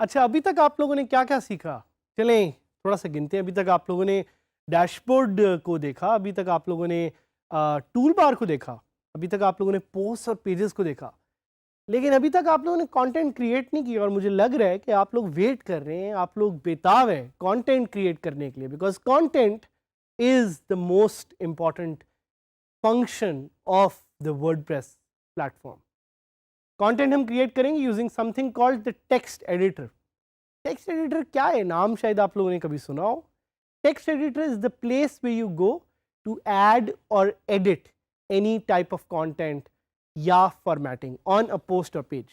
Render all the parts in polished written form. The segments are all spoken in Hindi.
अच्छा, अभी तक आप लोगों ने क्या क्या सीखा? चलें थोड़ा सा गिनते हैं। अभी तक आप लोगों ने डैशबोर्ड को देखा, अभी तक आप लोगों ने टूल बार को देखा, अभी तक आप लोगों ने पोस्ट और पेजेस को देखा, लेकिन अभी तक आप लोगों ने कंटेंट क्रिएट नहीं किया। और मुझे लग रहा है कि आप लोग वेट कर रहे हैं, आप लोग बेताब हैं कंटेंट क्रिएट करने के लिए, because content is the most important function of the WordPress platform. Content हम क्रिएट करेंगे using something called the text editor. Text editor क्या है? नाम शायद आप लोगों ने कभी सुना हो। Text editor is the place way you go to add और edit any type of content या फॉर्मेटिंग ऑन अ पोस्ट और page.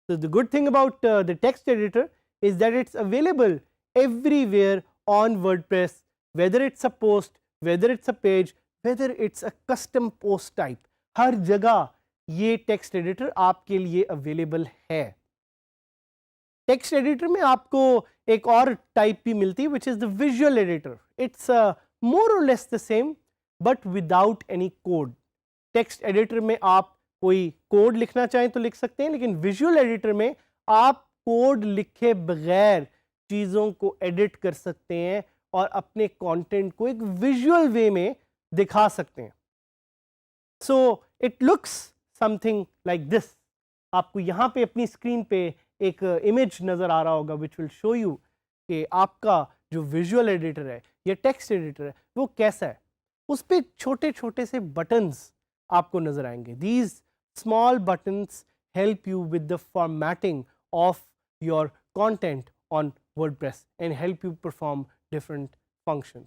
So the good thing about the text editor is that it's available everywhere on WordPress, whether it's a post, whether it's a page, whether it's a custom post type. हर जगह ये टेक्स्ट एडिटर आपके लिए अवेलेबल है. टेक्स्ट एडिटर में आपको एक और टाइप भी मिलती है which is the visual editor. It's more और less the same but without any code. Text editor में आप कोई कोड लिखना चाहें तो लिख सकते हैं, लेकिन विजुअल एडिटर में आप कोड लिखे बगैर चीज़ों को एडिट कर सकते हैं और अपने कंटेंट को एक विजुअल वे में दिखा सकते हैं. So it looks something like this. आपको यहाँ पे अपनी स्क्रीन पे एक इमेज नज़र आ रहा होगा विच विल शो यू कि आपका जो विजुअल एडिटर है या टेक्स्ट एडिटर है वो कैसा है. उस पर छोटे छोटे से बटन्स आपको नज़र आएंगे. These small buttons help you with the formatting of your content on WordPress and help you perform different functions.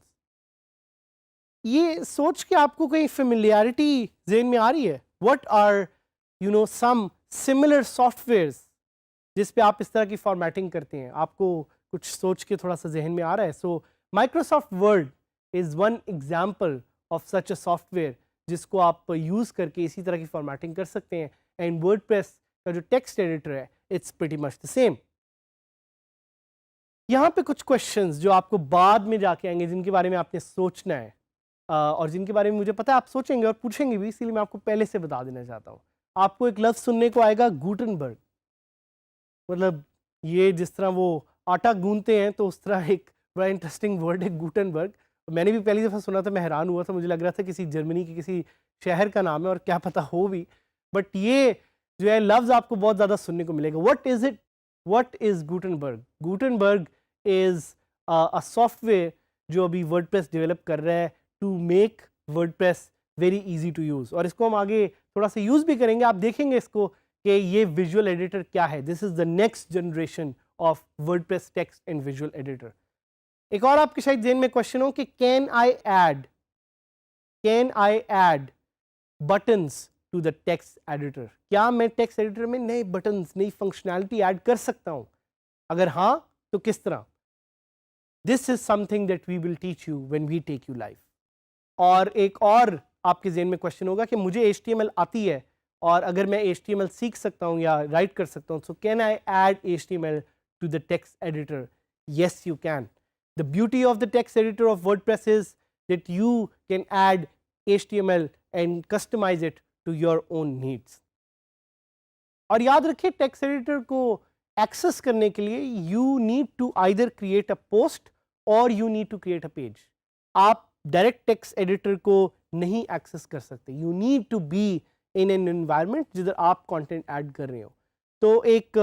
ये सोच के आपको कोई familiarity ज़हन में आ रही है? What are some similar softwares जिस पे आप इस तरह की formatting करते हैं? आपको कुछ सोच के थोड़ा सा ज़हन में आ रहा है? So Microsoft Word is one example of such a software जिसको आप यूज़ करके इसी तरह की फॉर्मेटिंग कर सकते हैं. एंड वर्डप्रेस का जो टेक्स्ट एडिटर है it's pretty much the same. यहाँ पे कुछ क्वेश्चंस जो आपको बाद में जाके आएंगे जिनके बारे में आपने सोचना है और जिनके बारे में मुझे पता है आप सोचेंगे और पूछेंगे भी, इसीलिए मैं आपको पहले से बता देना चाहता हूँ. आपको एक लफ्ज़ सुनने को आएगा गुटनबर्ग. मतलब ये जिस तरह वो आटा गूंथते हैं तो उस तरह एक बड़ा इंटरेस्टिंग वर्ड है गुटनबर्ग. मैंने भी पहली दफ़ा सुना था, मैं हैरान हुआ था. मुझे लग रहा था किसी जर्मनी के किसी शहर का नाम है और क्या पता हो भी, बट ये जो है लफ्ज़ आपको बहुत ज़्यादा सुनने को मिलेगा. What is it? What is Gutenberg? Gutenberg is a software जो अभी वर्डप्रेस डेवलप कर रहा है to make WordPress very easy to use. और इसको हम आगे थोड़ा सा यूज़ भी करेंगे. आप देखेंगे इसको कि ये विजुअल एडिटर क्या है. This is the next generation of WordPress text and visual editor. एक और आपके शायद ज़हन में क्वेश्चन हो कि can I add buttons to the text editor. क्या मैं टेक्स्ट एडिटर में नए बटन्स, नई फंक्शनैलिटी ऐड कर सकता हूं? अगर हाँ तो किस तरह? This is something that we will teach you when we take you live. और एक और आपके ज़हन में क्वेश्चन होगा कि मुझे HTML आती है और अगर मैं HTML सीख सकता हूं या राइट कर सकता हूं, so can I add HTML to the text editor? Yes, you can. The beauty of the text editor of WordPress is that you can add HTML and customize it to your own needs. और याद रखिए टेक्स्ट एडिटर को एक्सेस करने के लिए you need to either create a post or you need to create a page. आप डायरेक्ट टेक्स्ट एडिटर को नहीं एक्सेस कर सकते. You need to be in an environment जिधर आप कंटेंट ऐड कर रहे हो. तो एक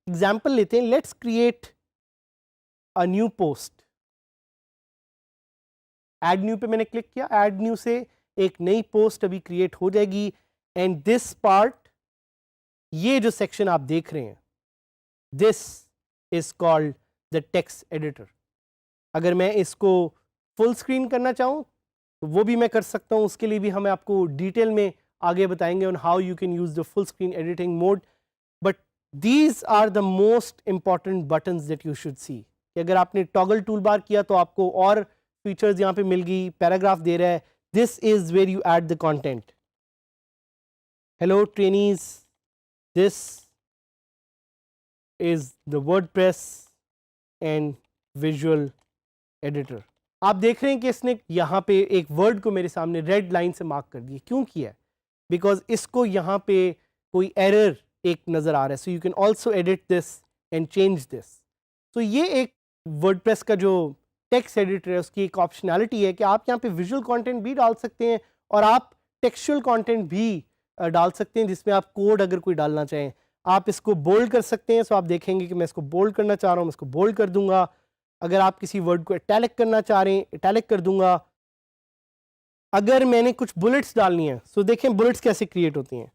एग्जांपल लेते हैं. Let's create a new post. Add new पे मैंने क्लिक किया. ऐड न्यू से एक नई पोस्ट अभी क्रिएट हो जाएगी. एंड दिस पार्ट, ये जो सेक्शन आप देख रहे हैं, this is called the text editor. अगर मैं इसको फुल स्क्रीन करना चाहूँ तो वो भी मैं कर सकता हूँ. उसके लिए भी हम आपको डिटेल में आगे बताएंगे on how you can use the full screen editing mode. But these are the most important buttons that you should see. कि अगर आपने टॉगल टूल बार किया तो आपको और फीचर्स यहाँ पे मिल गई. पैराग्राफ दे रहा है, this is where you add the content. Hello trainees, this is the WordPress and visual editor. आप देख रहे हैं कि इसने यहाँ पे एक वर्ड को मेरे सामने रेड लाइन से मार्क कर दिया. क्यों किया? बिकॉज इसको यहाँ पे कोई एरर एक नज़र आ रहा है. So you can also edit this and change this. तो ये एक वर्डप्रेस का जो टेक्स्ट एडिटर है उसकी एक ऑप्शनैलिटी है कि आप यहाँ पे विजुअल कंटेंट भी डाल सकते हैं और आप टेक्सचुअल कंटेंट भी डाल सकते हैं जिसमें आप कोड अगर कोई डालना चाहें. आप इसको बोल्ड कर सकते हैं. सो आप देखेंगे कि मैं इसको बोल्ड करना चाह रहा हूँ, मैं इसको बोल्ड कर दूंगा. अगर आप किसी वर्ड को इटैलिक करना चाह रहे हैं, इटैलिक कर दूंगा. अगर मैंने कुछ बुलेट्स डालनी है, सो देखें बुलेट्स कैसे क्रिएट होती हैं.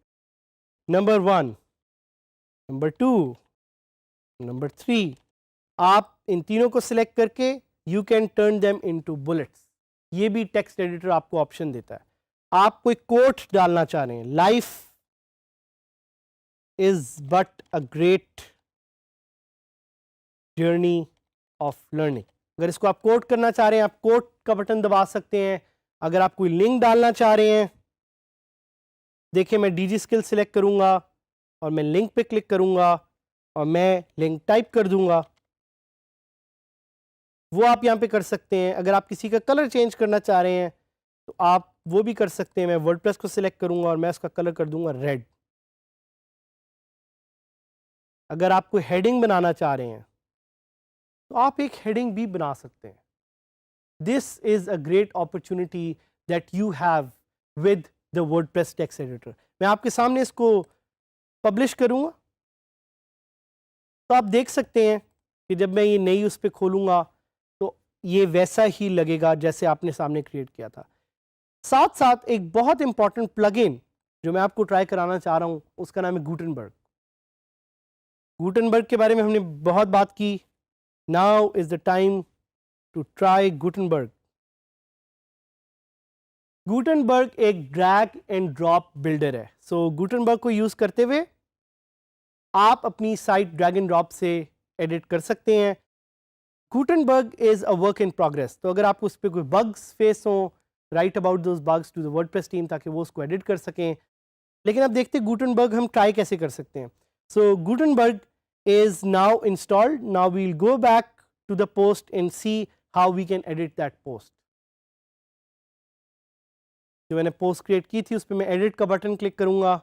Number 1, number 2, number 3. आप इन तीनों को सिलेक्ट करके you can turn them into bullets. ये भी टेक्स्ट एडिटर आपको ऑप्शन देता है. आप कोई कोट डालना चाह रहे हैं, life is but a great journey of learning. अगर इसको आप कोट करना चाह रहे हैं, आप कोट का बटन दबा सकते हैं. अगर आप कोई लिंक डालना चाह रहे हैं, देखिए मैं डीजी स्किल सिलेक्ट करूंगा और मैं लिंक पे क्लिक करूंगा और मैं लिंक टाइप कर दूंगा. वो आप यहाँ पे कर सकते हैं. अगर आप किसी का कलर चेंज करना चाह रहे हैं तो आप वो भी कर सकते हैं. मैं वर्डप्रेस को सिलेक्ट करूंगा और मैं उसका कलर कर दूंगा रेड. अगर आप कोई हेडिंग बनाना चाह रहे हैं तो आप एक हेडिंग भी बना सकते हैं. This is a great opportunity that you have with the WordPress text editor. मैं आपके सामने इसको पब्लिश करूंगा तो आप देख सकते हैं कि जब मैं ये नई उस पर खोलूंगा तो ये वैसा ही लगेगा जैसे आपने सामने क्रिएट किया था. साथ साथ एक बहुत इंपॉर्टेंट प्लगइन जो मैं आपको ट्राई कराना चाह रहा हूं उसका नाम है गुटेनबर्ग. गुटेनबर्ग के बारे में हमने बहुत बात की. Now is the time to try Gutenberg. Gutenberg एक ड्रैग एंड ड्रॉप बिल्डर है. सो गुटेनबर्ग को यूज करते हुए आप अपनी साइट ड्रैग एंड ड्रॉप से एडिट कर सकते हैं. Gutenberg is a work in progress. तो अगर आपको उस पर कोई बग्स फेस हो, write about those bugs to the WordPress team ताकि वो उसको एडिट कर सकें. लेकिन अब देखते हैं गुटेनबर्ग हम ट्राई कैसे कर सकते हैं. सो Gutenberg is now installed. Now we'll go back to the post and see how we can edit that post. जो मैंने पोस्ट क्रिएट की थी उस पर मैं एडिट का बटन क्लिक करूंगा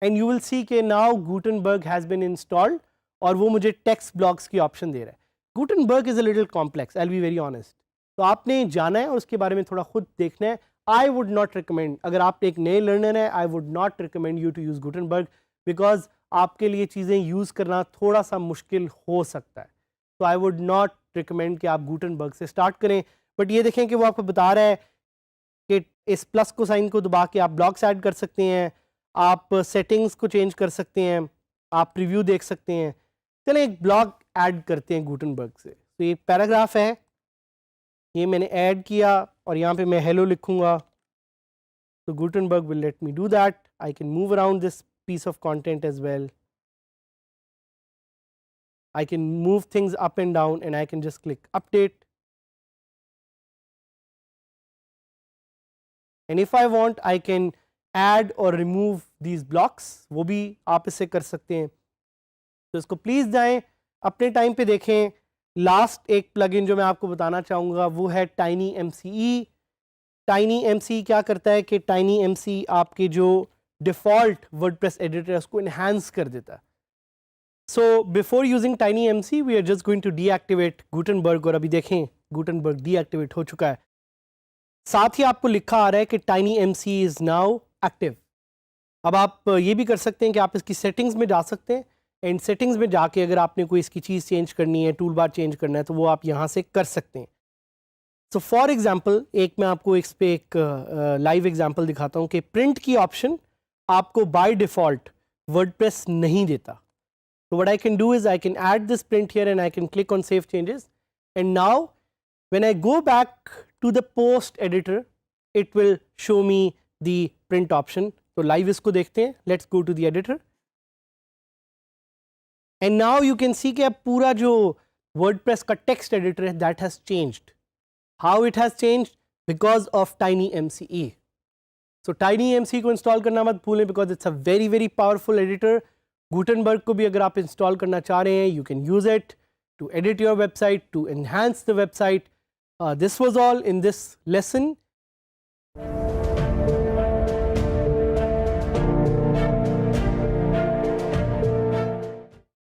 एंड यू विल सी के now Gutenberg has been installed और वो मुझे टेक्स्ट ब्लॉक्स की ऑप्शन दे रहा है. Gutenberg is a little complex, I will be very honest. तो आपने जाना है और उसके बारे में थोड़ा खुद देखना है. आई वुड नॉट रिकमेंड, अगर आप एक नए लर्नर हैं, I would not recommend you to use Gutenberg because आपके लिए चीज़ें यूज़ करना थोड़ा सा मुश्किल हो सकता है. तो आई वुड नॉट रिकमेंड कि आप गुटेनबर्ग से स्टार्ट करें. बट ये देखें कि वो आपको बता रहा है कि इस प्लस को साइन को दबा के आप ब्लॉक्स ऐड कर सकते हैं, आप सेटिंग्स को चेंज कर सकते हैं, आप प्रीव्यू देख सकते हैं. चलें एक ब्लॉग ऐड करते हैं गुटेनबर्ग से. तो ये पैराग्राफ है, ये मैंने ऐड किया और यहाँ पे मैं हेलो लिखूँगा. तो Gutenberg will let me do that. I can move around this piece of content as well. I can move things up and down and I can just click update. And if I want I can add or remove these blocks. वो भी आप इससे कर सकते हैं. तो इसको प्लीज़ जाएं, अपने टाइम पे देखें. लास्ट एक प्लगइन जो मैं आपको बताना चाहूँगा वो है TinyMCE. TinyMCE क्या करता है कि TinyMCE आपके जो डिफॉल्ट वर्डप्रेस एडिटर है उसको इनहांस कर देता है. So before using TinyMCE we are just going to deactivate Gutenberg और अभी देखें गुटेनबर्ग डीएक्टिवेट हो चुका है. साथ ही आपको लिखा आ रहा है कि TinyMCE इज नाउ एक्टिव. अब आप ये भी कर सकते हैं कि आप इसकी सेटिंग्स में जा सकते हैं एंड सेटिंग्स में जाके अगर आपने कोई इसकी चीज़ चेंज करनी है, टूल बार चेंज करना है तो वो आप यहाँ से कर सकते हैं. सो फॉर एग्जाम्पल एक मैं आपको इस पर एक लाइव एग्जाम्पल दिखाता हूँ कि प्रिंट की ऑप्शन आपको बाय डिफॉल्ट वर्डप्रेस नहीं देता. तो what I can do is I can add this print here and I can click on save changes and now when I go back to the post editor it will show me the print option. तो लाइव इसको देखते हैं. Let's go to the editor and now you can see कि अब पूरा जो वर्डप्रेस का टेक्स्ट एडिटर है that has changed. How it has changed? Because of TinyMCE. So TinyMCE को इंस्टॉल करना मत भूलें because it's a very very powerful editor. Gutenberg को भी अगर आप इंस्टॉल करना चाह रहे हैं, you can use it to edit your website, to enhance the website. This was all in this lesson.